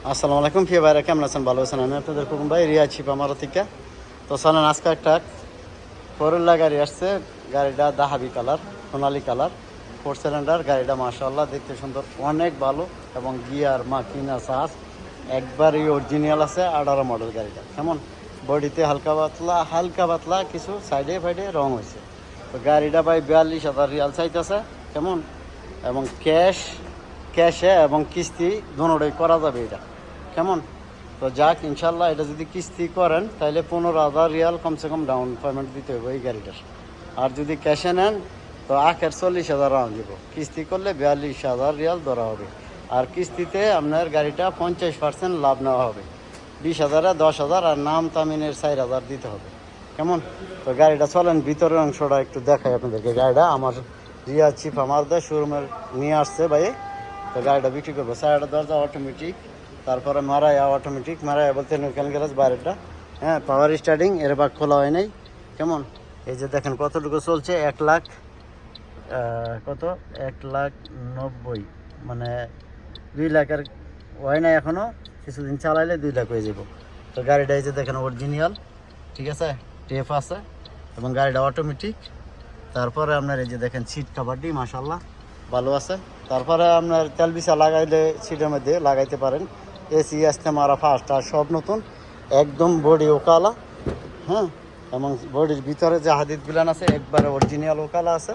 আসসালামু আলাইকুম প্রিয় ভাইরা, কেমন আছেন? ভালো আছেন? আমি আপনাদের কুকুম ভাই, রিয়া ছিপ আমার থেকে। তো চলেন, আজকে একটা করল্লা গাড়ি আসছে। গাড়িটা দাহাবি কালার, সোনালি কালার, 4 সিলিন্ডার গাড়িটা। মাশাআল্লাহ, দেখতে সুন্দর, অনেক ভালো। এবং গিয়ার মাকিনা সাজ একবারই অরিজিনাল আছে। 18 মডেল গাড়িটা। কেমন? বডিতে হালকা পাতলা কিছু সাইডে ফাইডে রং হয়েছে। তো গাড়িটা ভাই 42,000 রিয়াল চাইতেছে। কেমন? এবং ক্যাশে এবং কিস্তি দুটোই করা যাবে এটা। কেমন? তো যাক, ইনশাল্লাহ এটা যদি কিস্তি করেন তাহলে 15,000 রিয়াল কমসে কম ডাউন পেমেন্ট দিতে হবে এই গাড়িটার। আর যদি ক্যাশে নেন তো আখের 40,000 রাউন্ড দিব। কিস্তি করলে 42,000 রিয়াল ধরা হবে। আর কিস্তিতে আপনার গাড়িটা 50% লাভ নেওয়া হবে। 20,000-এ 10,000 আর নাম তামিনের 4,000 দিতে হবে। কেমন? তো গাড়িটা চলেন ভিতরের অংশটা একটু দেখাই আপনাদেরকে। গাড়িটা আমার রিয়া চিপ আমার শোরুমের নিয়ে আসছে ভাই। তো গাড়িটা বিক্রি করবো। সাইডের দরজা অটোমেটিক, তারপরে মারায়া অটোমেটিক। মারায়া বলতে নিউকেল গ্যারেজ বাইরেটা, হ্যাঁ, পাওয়ার স্টার্টিং। এর বাগ খোলা হয় নাই। কেমন? এই যে দেখেন কতটুকু চলছে। 1,90,000, মানে 2 লাখের হয় না এখনও। কিছুদিন চালাইলে 2 লাখ হয়ে যাব। তো গাড়িটা এই যে দেখেন অরিজিনাল, ঠিক আছে, টেপ আছে এবং গাড়িটা অটোমেটিক। তারপরে আপনার এই যে দেখেন সিট কাভারটি মাশাআল্লাহ ভালো আছে। তারপরে আপনার তেল বিছা লাগাইলে সিটের মধ্যে লাগাইতে পারেন। এসি আসতে মারা ফার্স্ট আর সব নতুন, একদম বডি ওকালা, হ্যাঁ। এবং বডির ভিতরে যে হাদিদ বিলান আছে একবারে অরিজিনাল ওকালা আছে।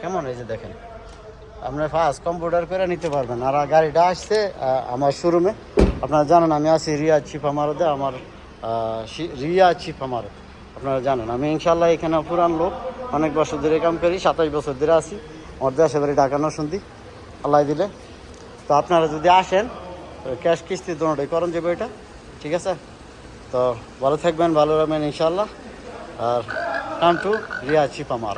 কেমন? এই যে দেখেন, আপনার ফার্স্ট কম্পিউটার করে নিতে পারবেন। আর গাড়িটা আসছে আমার শোরুমে। আপনারা জানেন আমি আছি রিয়া চিপ আমারতে। আমার রিয়া চিপ আমার, আপনারা জানেন আমি ইনশাল্লাহ এখানে পুরান লোক, অনেক বছর ধরে কাম করি, 27 বছর ধরে আছি। আমার দেশে ধরে ঢাকানো শুনতি আল্লাহ দিলে। তো আপনারা যদি আসেন ক্যাশ কিস্তি দুটোই করেন যাবে এটা, ঠিক আছে? তো ভালো থাকবেন, ভালো রাখবেন ইনশাল্লাহ। আর কাম টু রিয়া চিপ আমার।